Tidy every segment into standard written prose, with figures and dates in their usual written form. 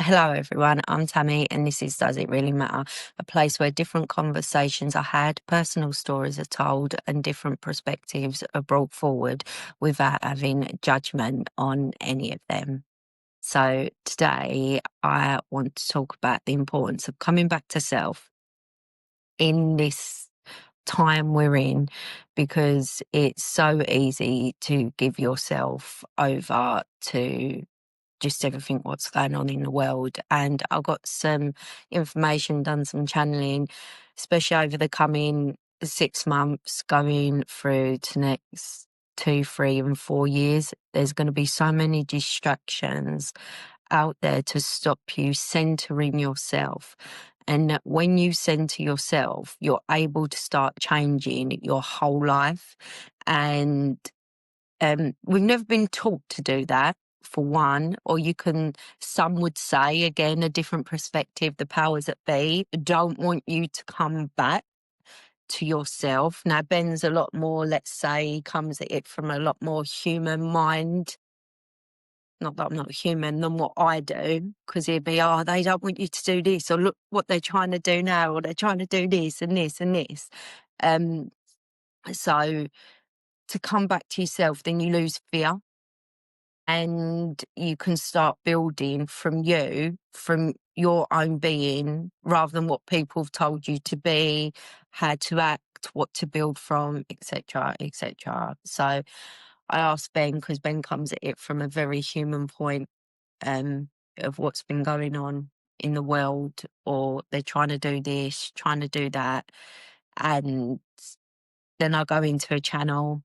Hello, everyone. I'm Tammy, and this is Does It Really Matter? A place where different conversations are had, personal stories are told, and different perspectives are brought forward without having judgment on any of them. So, today I want to talk about the importance of coming back to self in this time we're in, because it's so easy to give yourself over to just everything what's going on in the world. And I got some information, done some channeling, especially over the coming 6 months, going through to next 2, 3, and 4 years. There's going to be so many distractions out there to stop you centering yourself. And that when you center yourself, you're able to start changing your whole life. And we've never been taught to do that, for one, or some would say, again, a different perspective, the powers that be don't want you to come back to yourself. Now, Ben's a lot more, let's say, comes at it from a lot more human mind. Not that I'm not human than what I do, because he'd be, they don't want you to do this, or look what they're trying to do now, or they're trying to do this and this and this. So to come back to yourself, then you lose fear. And you can start building from your own being, rather than what people have told you to be, how to act, what to build from, etc., etc. So I asked Ben, because Ben comes at it from a very human point of what's been going on in the world, or they're trying to do this, trying to do that. And then I go into a channel,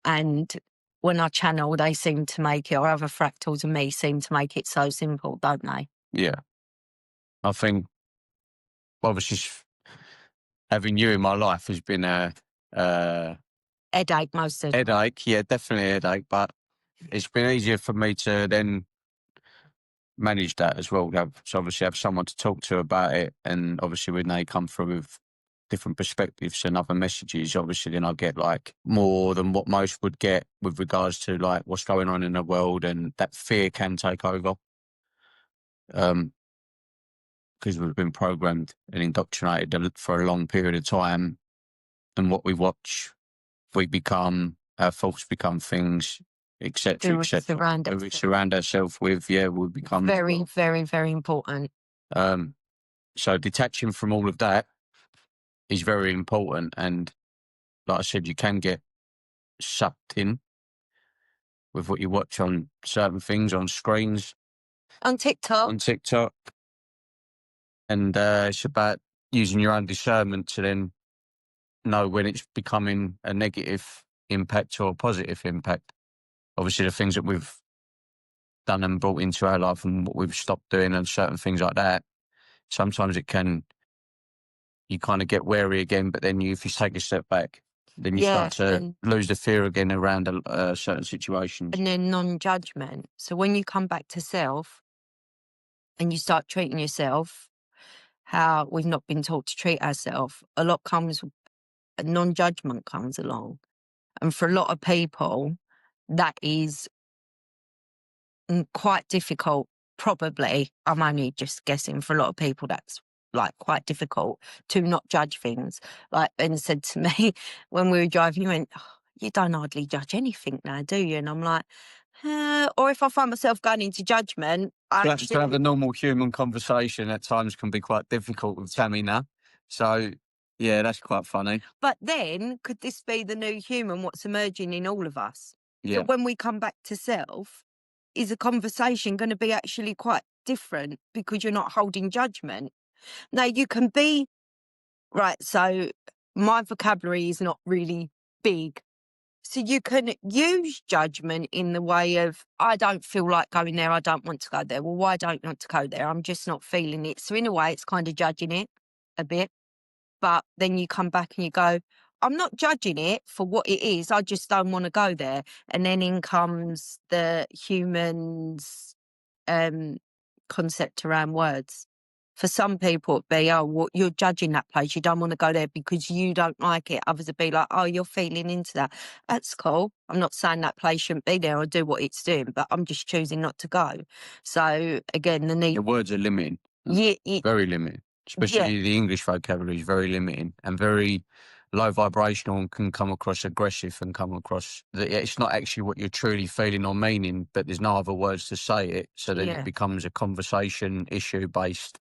and when I channel, they seem to make it, or other fractals of me seem to make it so simple, don't they? Yeah. I think, obviously, having you in my life has been a Headache most of the time. headache. Yeah, definitely a headache. But it's been easier for me to then manage that as well. So obviously have someone to talk to about it. And obviously when they come through with different perspectives and other messages, obviously then I get like more than what most would get with regards to like what's going on in the world, and that fear can take over. Because we've been programmed and indoctrinated for a long period of time, and what we watch, we become, our thoughts become things, etc., Who we etc. surround Who we ourselves. surround ourselves with, we become Very, very, very important. So detaching from all of that is very important, and like I said, you can get sucked in with what you watch on certain things on screens, On TikTok. And it's about using your own discernment to then know when it's becoming a negative impact or a positive impact. Obviously, the things that we've done and brought into our life and what we've stopped doing and certain things like that, sometimes you kind of get wary again, but then if you take a step back, then you start to lose the fear again around certain situations. And then non-judgment. So when you come back to self and you start treating yourself how we've not been taught to treat ourselves, a non-judgment comes along. And for a lot of people, that is quite difficult. Probably, I'm only just guessing, for a lot of people that's like quite difficult to not judge things. Like Ben said to me when we were driving, he went, you don't hardly judge anything now, do you? And I'm like, or if I find myself going into judgment, To have a normal human conversation at times can be quite difficult with Tammy now. So yeah, that's quite funny. But then, could this be the new human, what's emerging in all of us? Yeah. That when we come back to self, is a conversation going to be actually quite different, because you're not holding judgment? Now, you can be, right, so my vocabulary is not really big. So you can use judgment in the way of, I don't feel like going there, I don't want to go there. Well, why don't you want to go there? I'm just not feeling it. So in a way, it's kind of judging it a bit. But then you come back and you go, I'm not judging it for what it is, I just don't want to go there. And then in comes the human's concept around words. For some people, it'd be, oh, well, you're judging that place. You don't want to go there because you don't like it. Others would be like, oh, you're feeling into that. That's cool. I'm not saying that place shouldn't be there or do what it's doing, but I'm just choosing not to go. So again, the need. The words are limiting. Yeah, Very limiting. Especially the English vocabulary is very limiting and very low vibrational and can come across aggressive and come across that it's not actually what you're truly feeling or meaning, but there's no other words to say it. So then it becomes a conversation issue based.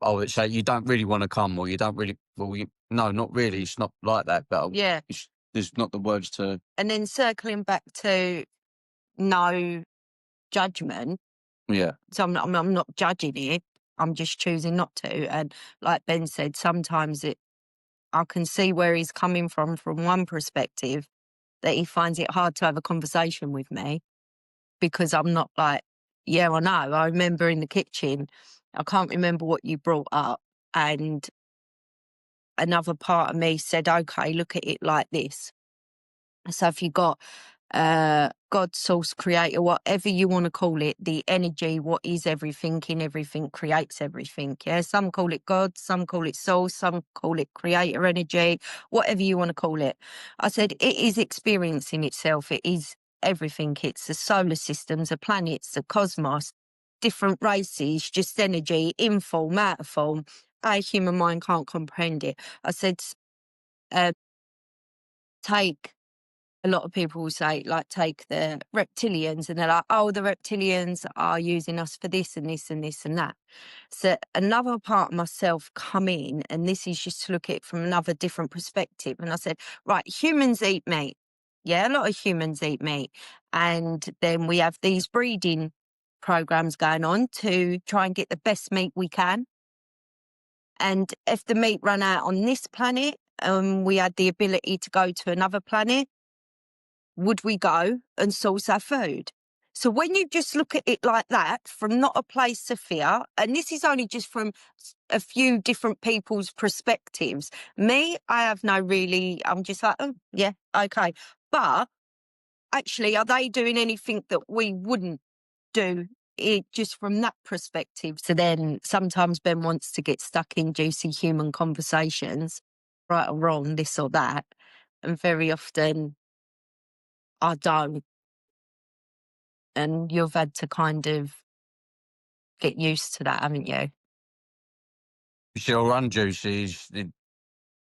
Oh, it's say you don't really want to come, or you don't really. Well, no, not really. It's not like that. But there's not the words to. And then circling back to no judgment. Yeah. So I'm not judging it. I'm just choosing not to. And like Ben said, sometimes I can see where he's coming from one perspective, that he finds it hard to have a conversation with me because I'm not like, yeah, I know. I remember in the kitchen, I can't remember what you brought up. And another part of me said, okay, look at it like this. So if you got God, source, creator, whatever you want to call it, the energy, what is everything in everything creates everything. Yeah. Some call it God, some call it source, some call it creator energy, whatever you want to call it. I said it is experiencing itself. It is everything. It's the solar systems, the planets, the cosmos, different races, just energy, in form, out of form. Our human mind can't comprehend it. I said, take a lot of people will say, like, take the reptilians, and they're like, oh, the reptilians are using us for this and this and this and that. So another part of myself come in, and this is just to look at it from another different perspective. And I said, right, humans eat meat. Yeah, a lot of humans eat meat. And then we have these breeding programs going on to try and get the best meat we can. And if the meat run out on this planet, we had the ability to go to another planet, would we go and source our food? So when you just look at it like that, from not a place of fear, and this is only just from a few different people's perspectives. Me, I have no really, I'm just like, oh, yeah, okay. But actually, are they doing anything that we wouldn't do? It just from that perspective. So then sometimes Ben wants to get stuck in juicy human conversations, right or wrong, this or that. And very often I don't. And you've had to kind of get used to that, haven't you? Your run juicy is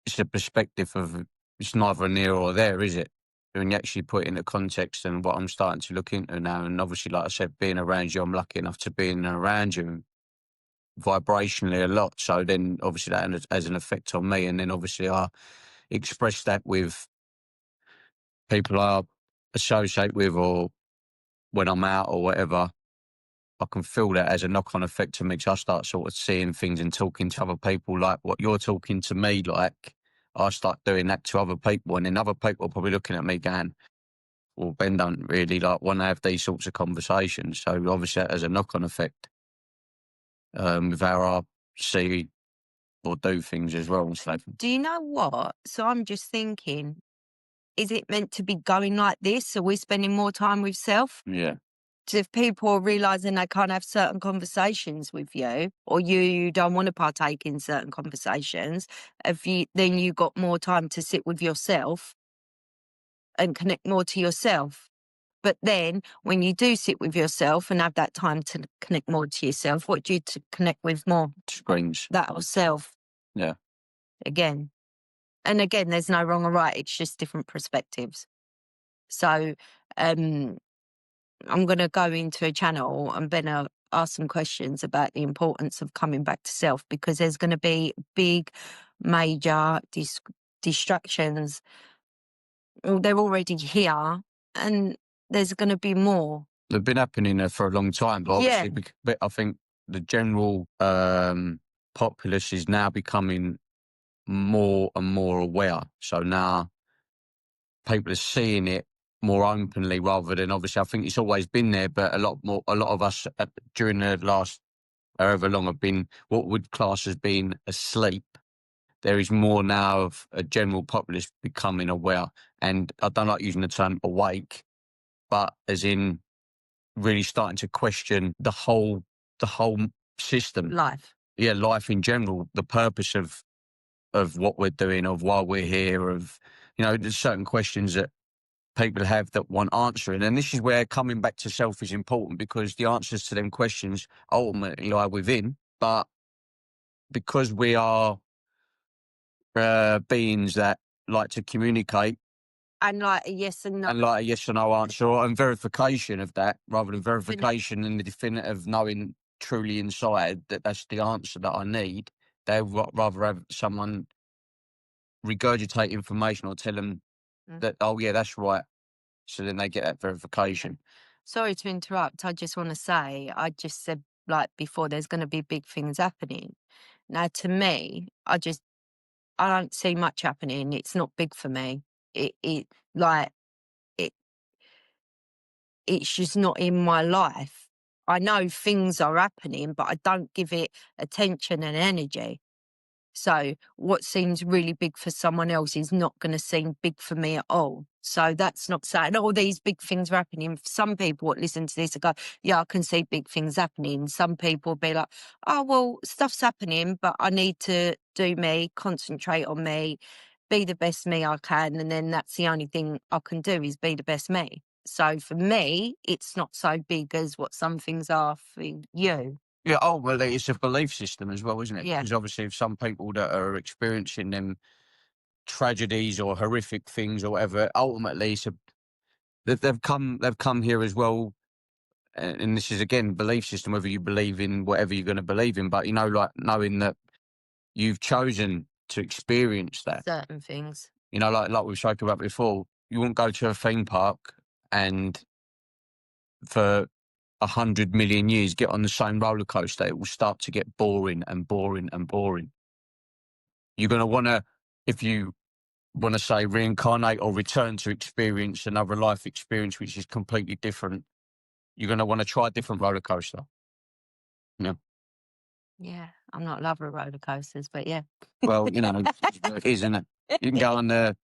it's a perspective of it's neither near or there, is it? When you actually put it in the context and what I'm starting to look into now, and obviously, like I said, being around you, I'm lucky enough to be in and around you vibrationally a lot. So then, obviously, that has an effect on me, and then obviously, I express that with people I associate with, or when I'm out or whatever. I can feel that as a knock-on effect to me. So I start sort of seeing things and talking to other people like what you're talking to me like. I start doing that to other people, and then other people are probably looking at me going, well, Ben don't really like want to have these sorts of conversations. So obviously that has a knock-on effect with how I see or do things as well. So, Do you know what? So I'm just thinking, is it meant to be going like this? So we're spending more time with self? yeah. So if people are realising they can't have certain conversations with you, or you don't want to partake in certain conversations, then you got more time to sit with yourself and connect more to yourself. But then when you do sit with yourself and have that time to connect more to yourself, what do you to connect with more? Screens. That or self. Yeah. Again. And again, there's no wrong or right. It's just different perspectives. So I'm going to go into a channel and Ben will ask some questions about the importance of coming back to self, because there's going to be big, major distractions. Well, they're already here, and there's going to be more. They've been happening there for a long time, but obviously, but I think the general populace is now becoming more and more aware. So now people are seeing it more openly rather than obviously. I think it's always been there, but a lot of us during the last however long have been what would class as being asleep. There is more now of a general populace becoming aware, and I don't like using the term awake, but as in really starting to question the whole system, Life. life in general, the purpose of what we're doing, of why we're here, of, there's certain questions that people have that want answering. And this is where coming back to self is important, because the answers to them questions ultimately lie within. But because we are beings that like to communicate And like a yes and no. and like a yes or no answer, and verification of that, rather than verification and the definitive knowing truly inside that that's the answer that I need, they'd rather have someone regurgitate information or tell them that, oh yeah, that's right. So then they get that verification. Sorry to interrupt. I just want to say, I just said like before, there's going to be big things happening. Now, to me, I don't see much happening. It's not big for me. It like it. It's just not in my life. I know things are happening, but I don't give it attention and energy. So what seems really big for someone else is not going to seem big for me at all. So that's not saying, oh, these big things are happening. Some people would listen to this and go, yeah, I can see big things happening. Some people will be like, oh, well, stuff's happening, but I need to do me, concentrate on me, be the best me I can. And then that's the only thing I can do is be the best me. So for me, it's not so big as what some things are for you. Yeah, ultimately, it's a belief system as well, isn't it? Yeah. Because obviously, if some people that are experiencing them tragedies or horrific things or whatever, ultimately, they've come here as well. And this is again belief system, whether you believe in whatever you're going to believe in, but like knowing that you've chosen to experience that. Certain things. Like we spoke about before, you wouldn't go to a theme park and for 100 million years get on the same roller coaster. It will start to get boring and boring and boring. You're going to want to, if you want to say reincarnate or return to experience another life experience, which is completely different, you're going to want to try a different roller coaster. Yeah. Yeah, I'm not a lover of roller coasters, but yeah. Well, it is, isn't it? You can go on the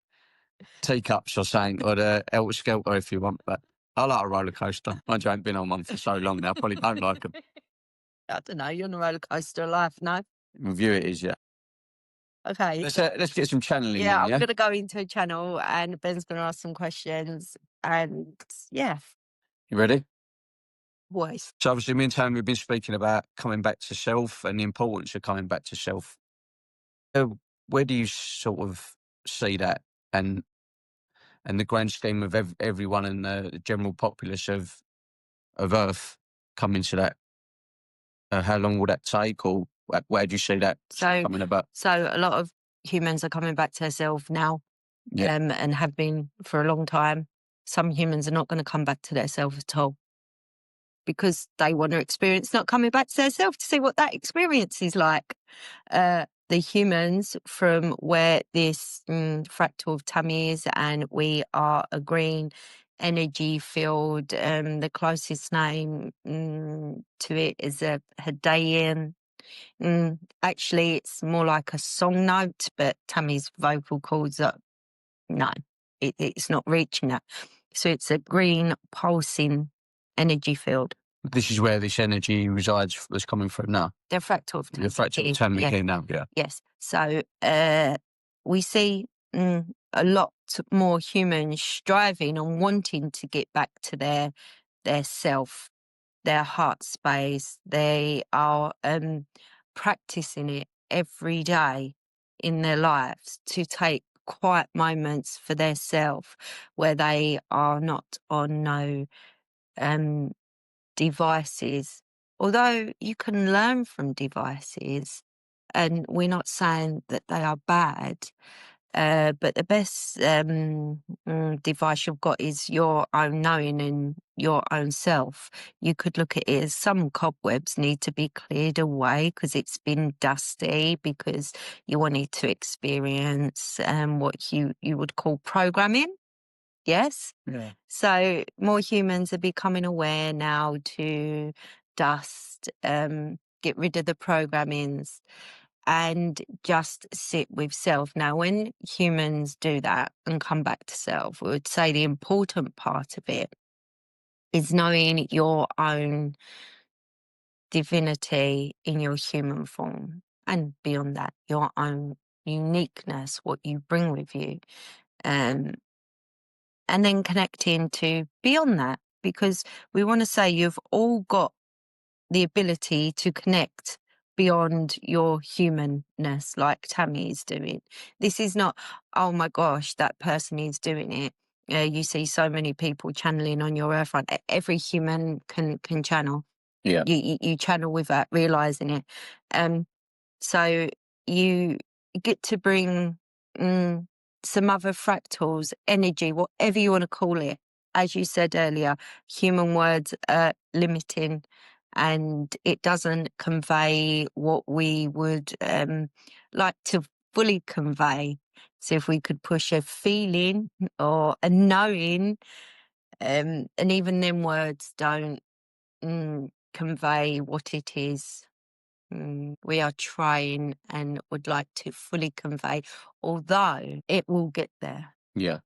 teacups or something, or the Elter Skelter if you want, but I like a roller coaster. I ain't been on one for so long now. I probably don't like them. I don't know. You're on a roller coaster of life, no? Review it is, yeah. Okay. Let's get some channeling Yeah, then, I'm yeah? gonna go into a channel and Ben's gonna ask some questions, and yeah, You ready? voice. So obviously me and Tammy, we've been speaking about coming back to self and the importance of coming back to self. Where do you sort of see that, and the grand scheme of everyone and the general populace of Earth coming to that? How long will that take, or where do you see that So, coming about? so a lot of humans are coming back to themselves now, Yeah. and have been for a long time. Some humans are not going to come back to themselves at all, because they want to experience not coming back to themselves to see what that experience is like. The humans from where this fractal of Tammy is, and we are a green energy field. The closest name to it is a Hadean. Actually, it's more like a song note, but Tammy's vocal cords are no, it's not reaching that. So it's a green pulsing energy field. This is where this energy resides that's coming from now. The fractal of The Tammy. fractal Tammy Yeah. here now, yeah. Yes. So we see a lot more humans striving and wanting to get back to their self, their heart space. They are practicing it every day in their lives to take quiet moments for their self, where they are not on no devices. Although you can learn from devices, and we're not saying that they are bad, but the best device you've got is your own knowing and your own self. You could look at it as some cobwebs need to be cleared away because it's been dusty, because you wanted to experience what you would call programming. Yes? Yeah. So more humans are becoming aware now to dust, get rid of the programmings and just sit with self. Now, when humans do that and come back to self, I would say the important part of it is knowing your own divinity in your human form, and beyond that, your own uniqueness, what you bring with you. Um, and then connecting to beyond that, because we want to say you've all got the ability to connect beyond your humanness, like Tammy is doing. This is not, oh my gosh, that person is doing it. You see so many people channeling on your earth front. Every human can channel. Yeah. You channel without realizing it. Um, so you get to bring mm, some other fractals, energy, whatever you want to call it. As you said earlier, human words are limiting and it doesn't convey what we would like to fully convey. So if we could push a feeling or a knowing, and even them words don't convey what it is we are trying and would like to fully convey, although it will get there. Yeah.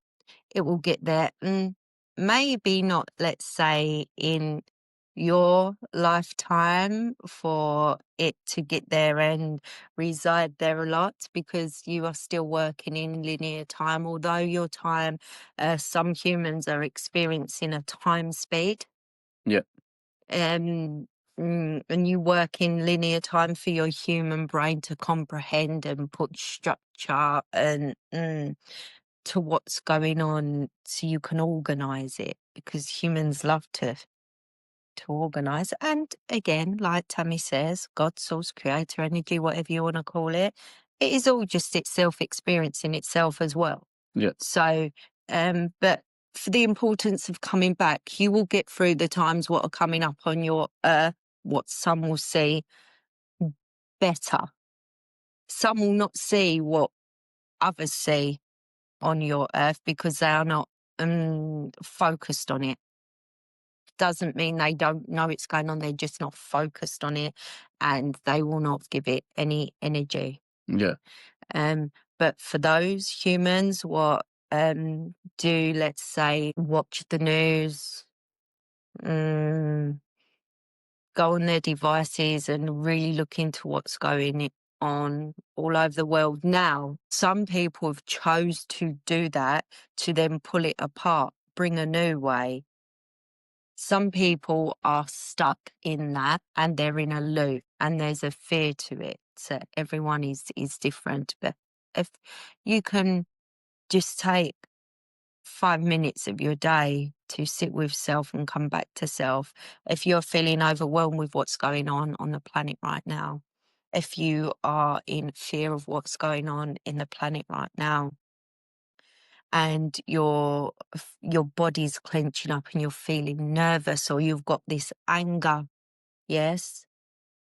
It will get there. Maybe not, let's say, in your lifetime for it to get there and reside there a lot because you are still working in linear time, although your time, some humans are experiencing a time speed. Yeah. Um, and you work in linear time for your human brain to comprehend and put structure and to what's going on so you can organize it because humans love to organize. And again, like Tammy says, God, source, creator, energy, whatever you want to call it, it is all just itself experiencing itself as well. Yeah. So, but for the importance of coming back, you will get through the times what are coming up on your earth, what some will see better. Some will not see what others see on your earth because they are not focused on it. Doesn't mean they don't know it's going on, they're just not focused on it and they will not give it any energy. Yeah. But for those humans, what do, let's say, watch the news, go on their devices and really look into what's going on all over the world now. Some people have chose to do that to then pull it apart, bring a new way. Some people are stuck in that and they're in a loop and there's a fear to it. So everyone is different. But if you can just take 5 minutes of your day to sit with self and come back to self, if you're feeling overwhelmed with what's going on the planet right now, if you are in fear of what's going on in the planet right now, and your body's clenching up and you're feeling nervous or you've got this anger, yes,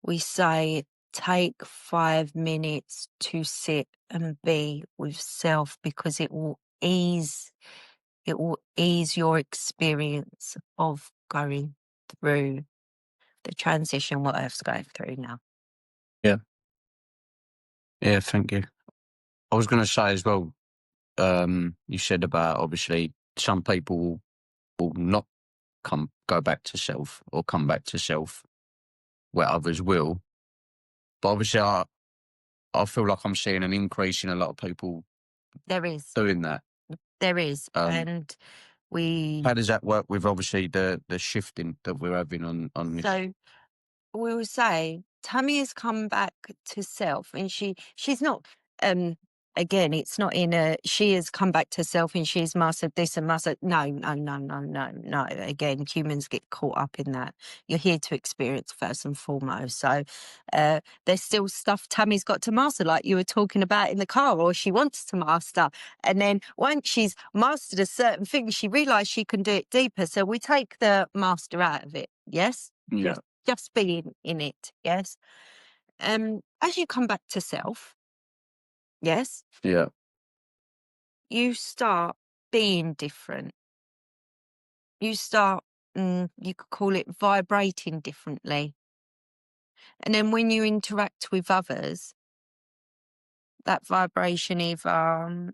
we say take 5 minutes to sit and be with self because it will ease your experience of going through the transition what Earth's going through now. Yeah. Yeah. Thank you. I was going to say as well, you said about obviously some people will not go back to self or come back to self where others will. But obviously I feel like I'm seeing an increase in a lot of people There is, doing that. there is, Um, and we how does that work with obviously the shifting that we're having on this? so we will say Tammy has come back to self and she's not again it's not in a she has come back to self and she's mastered this and mastered no, again humans get caught up in that. You're here to experience first and foremost, so there's still stuff Tammy's got to master like you were talking about in the car, or she wants to master, and then once she's mastered a certain thing she realized she can do it deeper, so we take the master out of it. Yes, Yeah. just being in it, yes. As you come back to self, yes, Yeah. you start being different. You start, you could call it vibrating differently. And then when you interact with others, that vibration either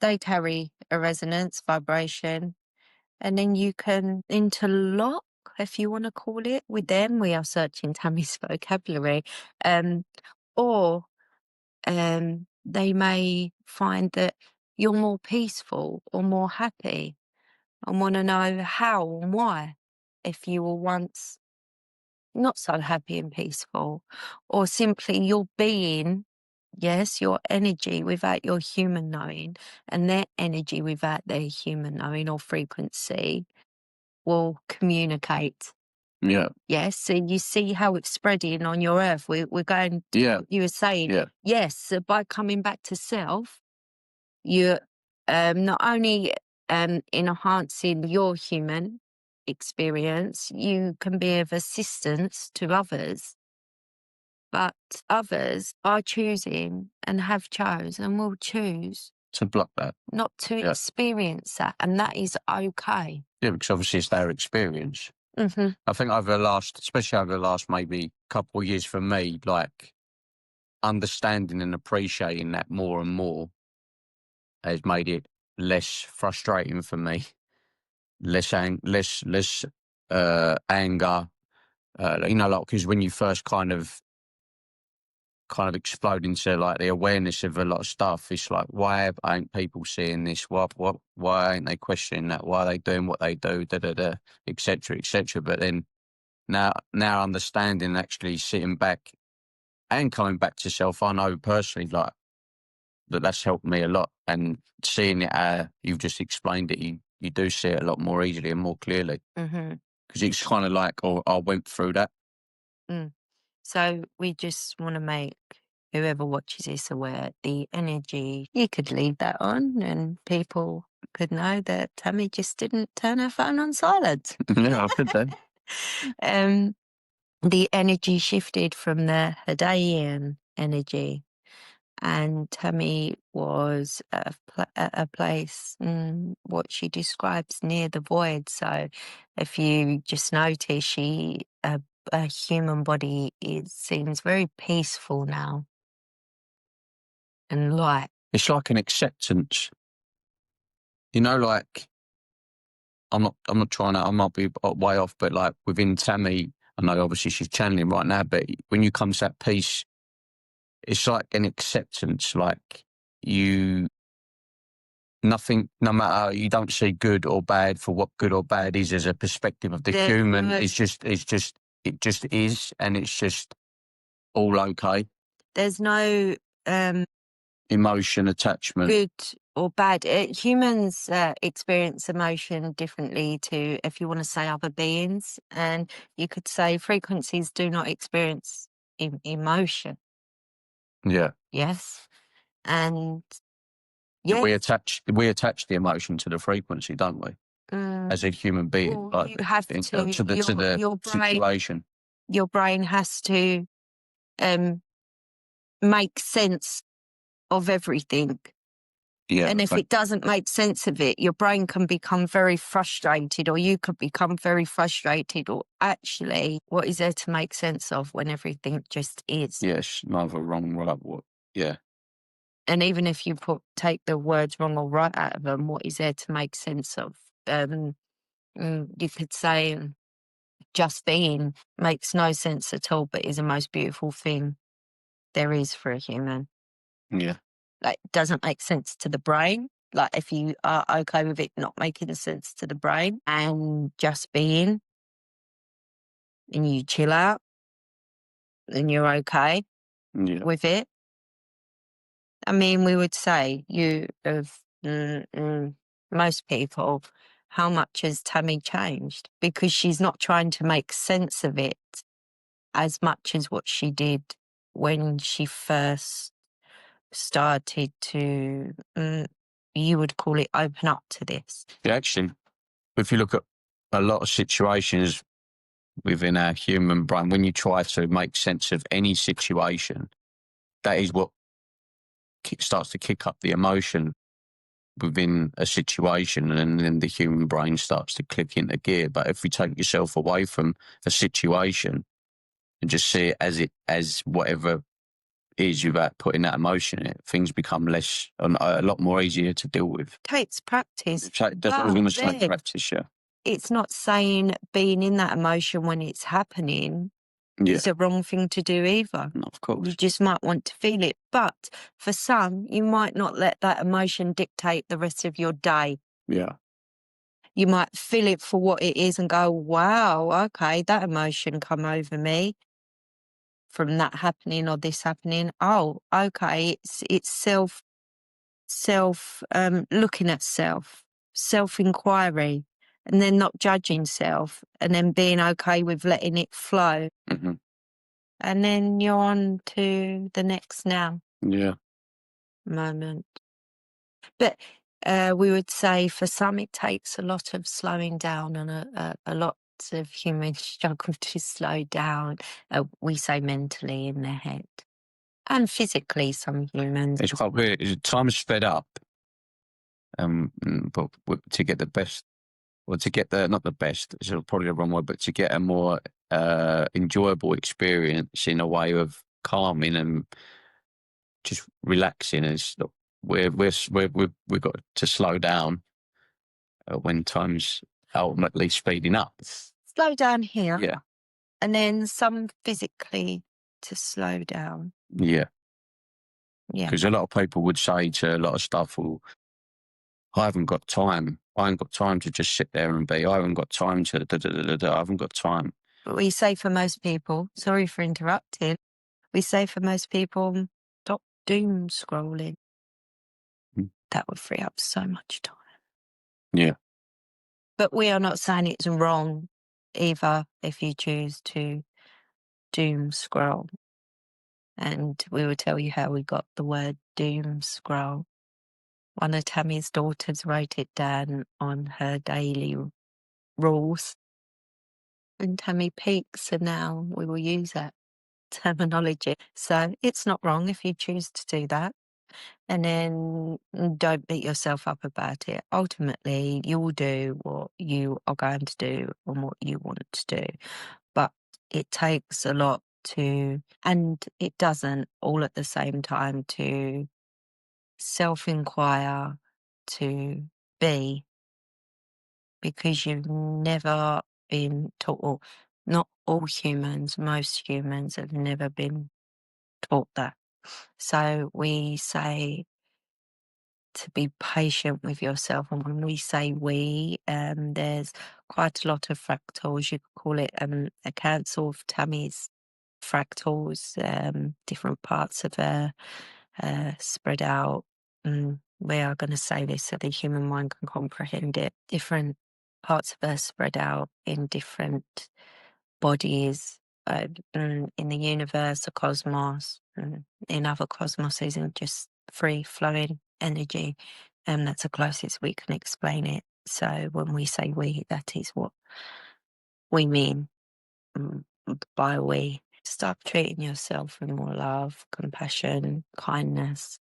they carry a resonance vibration, and then you can interlock if you want to call it, with them. We are searching Tammy's vocabulary. Um, or they may find that you're more peaceful or more happy and want to know how and why if you were once not so happy and peaceful, or simply your being, yes, your energy without your human knowing, and their energy without their human knowing or frequency will communicate. Yeah. Yes, so you see how it's spreading on your earth. We're going to Yeah. what you were saying. Yeah. Yes, so by coming back to self, you're not only enhancing your human experience, you can be of assistance to others, but others are choosing and have chose and will choose To block that. not to Yeah. experience that, and that is okay. Yeah, because obviously it's their experience. Hmm. I think especially over the last maybe couple of years for me, like understanding and appreciating that more and more has made it less frustrating for me, less anger. Like because when you first kind of explode into like the awareness of a lot of stuff, it's like why ain't people seeing this? Why ain't they questioning that? Why are they doing what they do? Da da da, etc. etc. But then now understanding, actually sitting back and coming back to self, I know personally like that's helped me a lot, and seeing it you've just explained it, you do see it a lot more easily and more clearly, Hmm. because it's kind of like, oh, I went through that. Mm. So we just want to make whoever watches this aware the energy. You could leave that on, and people could know that Tammy just didn't turn her phone on silent. Yeah, I could then. um, the energy shifted from the Hadean energy, and Tammy was at a place, what she describes, near the void. So if you just notice, a human body, it seems very peaceful now and light. It's like an acceptance, like I'm not trying to, I might be way off, but like within Tammy, I know obviously she's channeling right now, but when you come to that peace, it's like an acceptance, like you, nothing, no matter, you don't see good or bad for what good or bad is as a perspective of the human. It just is, and it's just all okay. There's no Emotion, attachment. good or bad. Humans experience emotion differently to, if you want to say, other beings, and you could say frequencies do not experience emotion. Yeah. Yes, and Yeah, yes, we attach the emotion to the frequency, don't we? As a human being, well, like you have to. to the Your brain, situation. your brain has to make sense of everything. Yeah, And if it doesn't make sense of it, your brain can become very frustrated, or you could become very frustrated, or actually, what is there to make sense of when everything just is? yes, neither wrong, right, what? Yeah, And even if you take the words wrong or right out of them, what is there to make sense of? You could say just being makes no sense at all, but is the most beautiful thing there is for a human. yeah, Like, doesn't make sense to the brain. Like, if you are okay with it not making sense to the brain and just being, and you chill out and you're okay yeah. with it. I mean, we would say most people, how much has Tammy changed? Because she's not trying to make sense of it as much as what she did when she first started to, you would call it, open up to this. Yeah, actually, if you look at a lot of situations within our human brain, when you try to make sense of any situation, that is what starts to kick up the emotion within a situation, and then the human brain starts to click into gear. But if you take yourself away from a situation and just see it as whatever is, without putting that emotion in it, things become less and a lot more easier to deal with. Takes practice. That's what I was going to say, Then practice, yeah. it's not saying being in that emotion when it's happening Yeah. is a wrong thing to do either. No, of You course. just might want to feel it. But for some, you might not let that emotion dictate the rest of your day. Yeah. You might feel it for what it is and go, wow, okay, that emotion come over me from that happening or this happening. Oh, okay, it's looking at self inquiry, and then not judging self, and then being okay with letting it flow. Mhm. And then you're on to the next now Yeah. moment. But we would say for some, it takes a lot of slowing down, and a lot of humans struggle to slow down. We say mentally in their head and physically, some humans. It's quite weird. Time is sped up, but to get the best, or to get the, not the best, it's probably the wrong word, but to get a more enjoyable experience in a way of calming and just relaxing. Is we've got to slow down when time's ultimately speeding up. Slow down here, Yeah. and then some physically to slow down. Yeah. Yeah. Because a lot of people would say to a lot of stuff, well, I haven't got time. I haven't got time to just sit there and be. I haven't got time to da, da, da, da, da. I haven't got time. But we say for most people, sorry for interrupting, we say for most people, stop doom scrolling. Mm. That would free up so much time. Yeah. But we are not saying it's wrong either if you choose to doom scroll. And we will tell you how we got the word doom scroll. One of Tammy's daughters wrote it down on her daily rules. And Tammy peaks, and now we will use that terminology. So it's not wrong if you choose to do that. And then don't beat yourself up about it. Ultimately, you will do what you are going to do and what you want to do. But it takes a lot to, and it doesn't all at the same time, to self inquire, to be, because you've never been taught, or not all humans, most humans have never been taught that. So we say to be patient with yourself. And when we say we, there's quite a lot of fractals. You could call it a council of Tammy's fractals, different parts of her spread out. We are going to say this so the human mind can comprehend it. Different parts of her spread out in different bodies, in the universe, the cosmos, in other cosmoses, and just free flowing energy. And that's the closest we can explain it. So when we say we, that is what we mean by we. Start treating yourself with more love, compassion, kindness.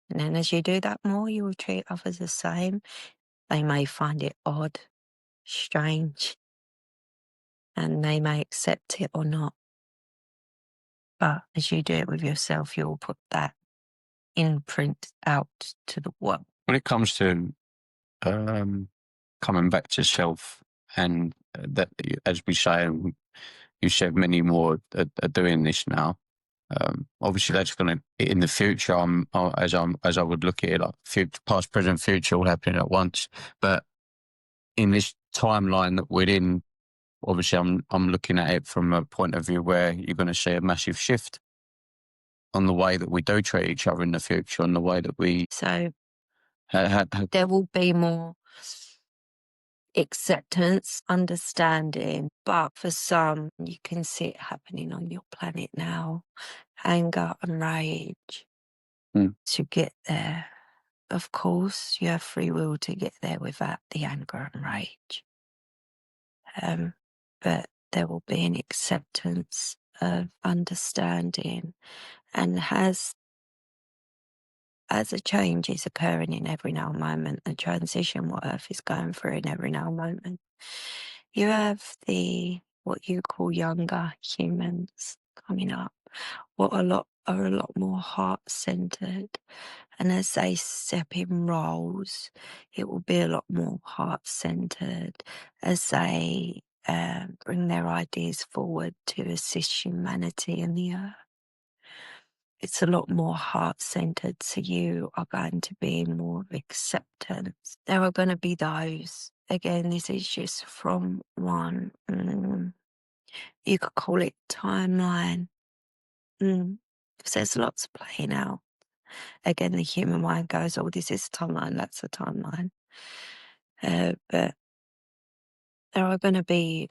And then as you do that more, you will treat others the same. They may find it odd, strange, and they may accept it or not. But as you do it with yourself, you'll put that imprint out to the world. When it comes to coming back to self, and that, as we say, and you said many more are doing this now. Obviously, that's going to, in the future, as I would look at it, like future, past, present, future, all happening at once. But in this timeline that we're in, obviously, I'm looking at it from a point of view where you're going to see a massive shift on the way that we do treat each other in the future, and the way that we. So there will be more acceptance, understanding, but for some, you can see it happening on your planet now. Anger and rage. To get there, of course, you have free will to get there without the anger and rage. But there will be an acceptance of understanding, and as a change is occurring in every now moment, the transition what Earth is going through in every now moment, you have what you call younger humans coming up, what are a lot more heart-centered, And as they step in roles, it will be a lot more heart-centered as they bring their ideas forward to assist humanity and the earth. It's a lot more heart-centered, so you are going to be in more of acceptance. There are going to be those, again, this is just from one, you could call it timeline, because there's lots playing out. Again, the human mind goes, oh, this is a timeline, that's a timeline. But there are going to be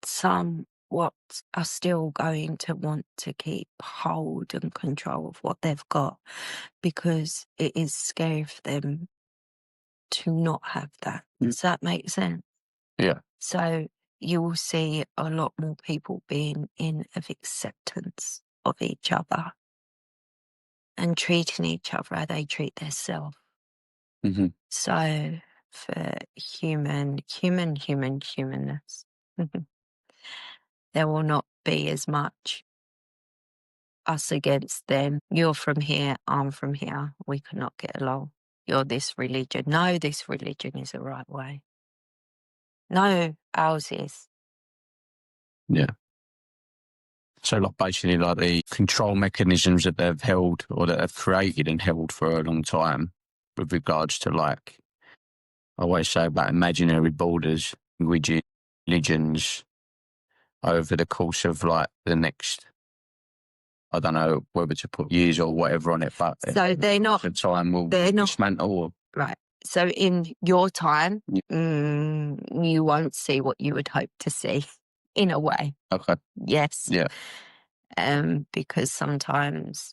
some what are still going to want to keep hold and control of what they've got because it is scary for them to not have that. Does that make sense? Yeah. So you will see a lot more people being in of acceptance of each other and treating each other how they treat themselves. Mm-hmm. So for humanness, there will not be as much us against them. You're from here, I'm from here. We cannot get along. You're this religion. No, this religion is the right way. No, ours is. Yeah. So like basically like the control mechanisms that they've held or that they've created and held for a long time with regards to like, I always say about imaginary borders, religions over the course of like the next, I don't know whether to put years or whatever on it, but So they're not, the time will they're not, dismantle or right. So in your time, Yeah. you won't see what you would hope to see in a way. Okay. Yes. Yeah. Because sometimes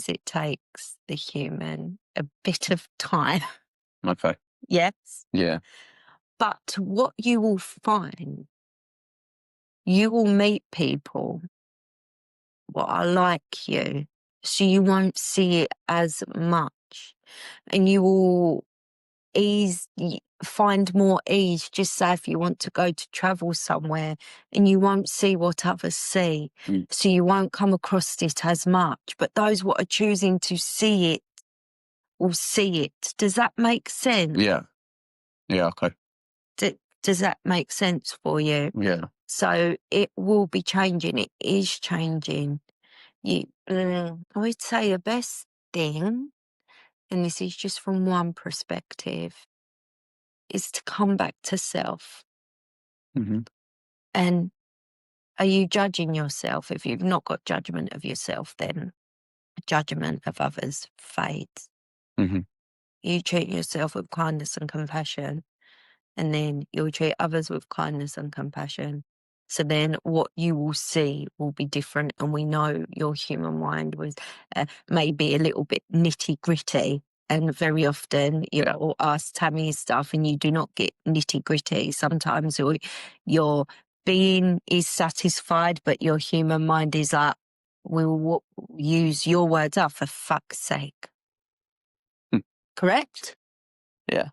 it takes the human a bit of time. Okay. Yes. Yeah. But what you will find, you will meet people what are like you, so you won't see it as much, and you will find more ease. Just say if you want to go to travel somewhere and you won't see what others see, so you won't come across it as much. But those what are choosing to see it will see it. Does that make sense? Yeah. Yeah. Okay. Does that make sense for you? Yeah. So it will be changing. It is changing. I would say the best thing, and this is just from one perspective, is to come back to self. Mm-hmm. And are you judging yourself? If you've not got judgment of yourself, then judgment of others fades. Mm-hmm. You treat yourself with kindness and compassion, and then you'll treat others with kindness and compassion. So then what you will see will be different. And we know your human mind was maybe a little bit nitty gritty. And very often you'll ask Tammy stuff and you do not get nitty gritty. Sometimes your being is satisfied, but your human mind is like, we'll use your words up for fuck's sake. Correct? Yeah.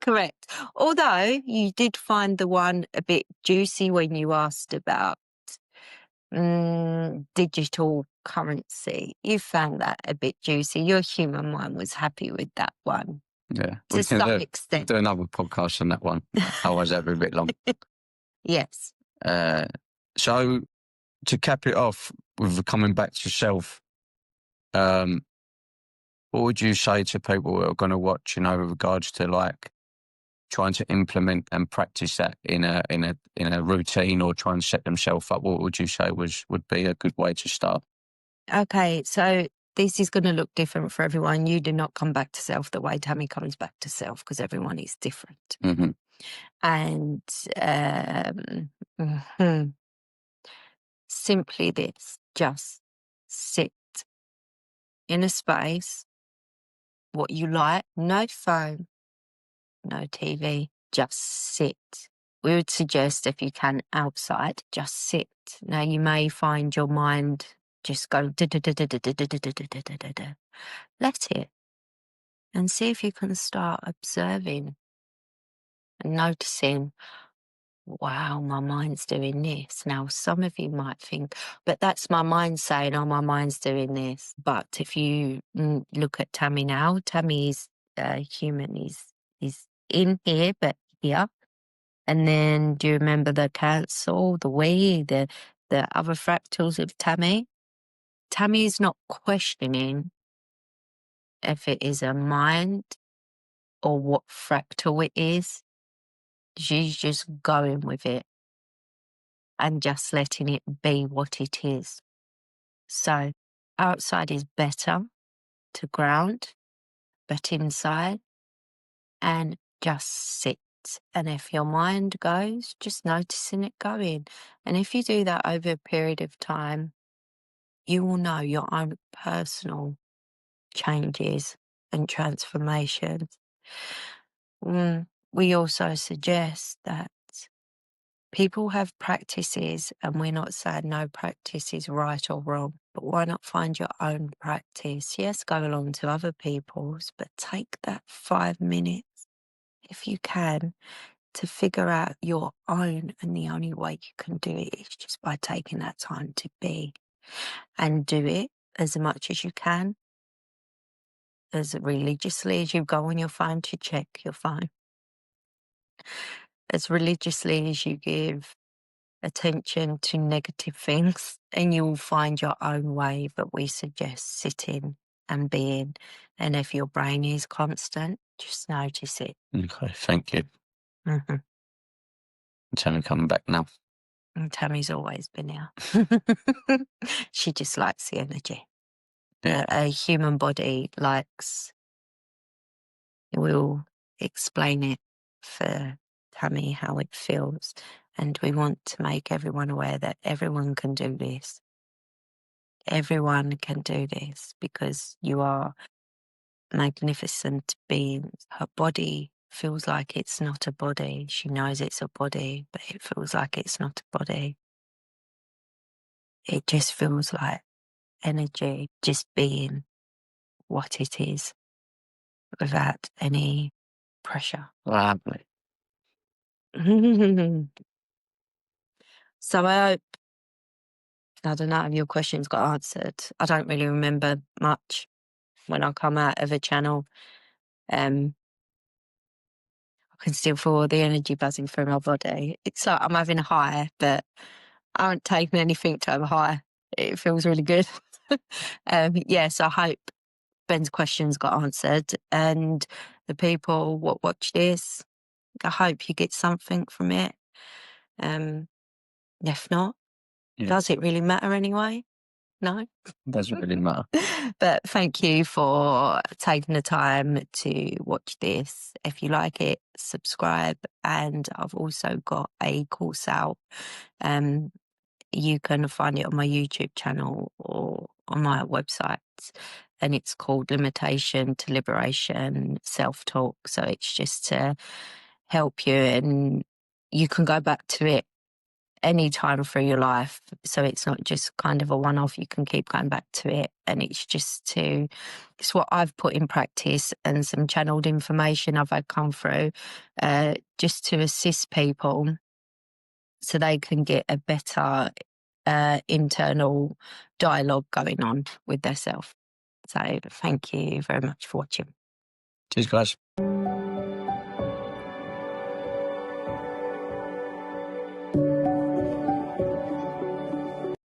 Correct. Although you did find the one a bit juicy when you asked about digital currency. You found that a bit juicy. Your human mind was happy with that one. Yeah. To some extent. Do another podcast on that one. Otherwise, that'd be a bit long. Yes. So to cap it off with coming back to self, what would you say to people who are going to watch, with regards to like trying to implement and practice that in a routine or try and set themselves up? What would you say would be a good way to start? Okay, so this is going to look different for everyone. You do not come back to self the way Tammy comes back to self because everyone is different. Mm-hmm. And simply this, just sit in a space, what you like, no phone, no TV, just sit. We would suggest if you can outside, just sit. Now you may find your mind just go let it and see if you can start observing and noticing wow, my mind's doing this. Now, some of you might think, but that's my mind saying, oh, my mind's doing this. But if you look at Tammy now, Tammy is human. He's in here, but here. And then do you remember the council, the we, the other fractals of Tammy? Tammy is not questioning if it is a mind or what fractal it is. She's just going with it and just letting it be what it is. So outside is better to ground, but inside, and just sit. And if your mind goes, just noticing it going. And if you do that over a period of time, you will know your own personal changes and transformations. We also suggest that people have practices, and we're not saying no practice is right or wrong, but why not find your own practice? Yes, go along to other people's, but take that 5 minutes, if you can, to figure out your own. And the only way you can do it is just by taking that time to be, and do it as much as you can, as religiously as you go on your phone to check your phone, as religiously as you give attention to negative things, and you'll find your own way. But we suggest sitting and being. And if your brain is constant, just notice it. Okay, thank you. Mm-hmm. Tammy coming back now. And Tammy's always been here. She just likes the energy. Yeah. A human body likes, we'll explain it for Tammy how it feels. And we want to make everyone aware that everyone can do this. Everyone can do this because you are magnificent beings. Her body feels like it's not a body. She knows it's a body, but it feels like it's not a body. It just feels like energy, just being what it is without any pressure. Lovely. So I don't know if your questions got answered. I don't really remember much when I come out of a channel. I can still feel the energy buzzing through my body. It's like I'm having a high, but I haven't taken anything to have a high. It feels really good. Yes, I hope Ben's questions got answered, and the people what watch this, I hope you get something from it. If not, Yeah. does it really matter anyway? No. Doesn't really matter. But thank you for taking the time to watch this. If you like it, subscribe. And I've also got a course out. You can find it on my YouTube channel or on my website. And it's called Limitation to Liberation Self-Talk. So it's just to help you, and you can go back to it any time through your life. So it's not just kind of a one-off, you can keep going back to it. And it's it's what I've put in practice and some channeled information I've had come through, just to assist people so they can get a better internal dialogue going on with themselves. So thank you very much for watching. Cheers, guys.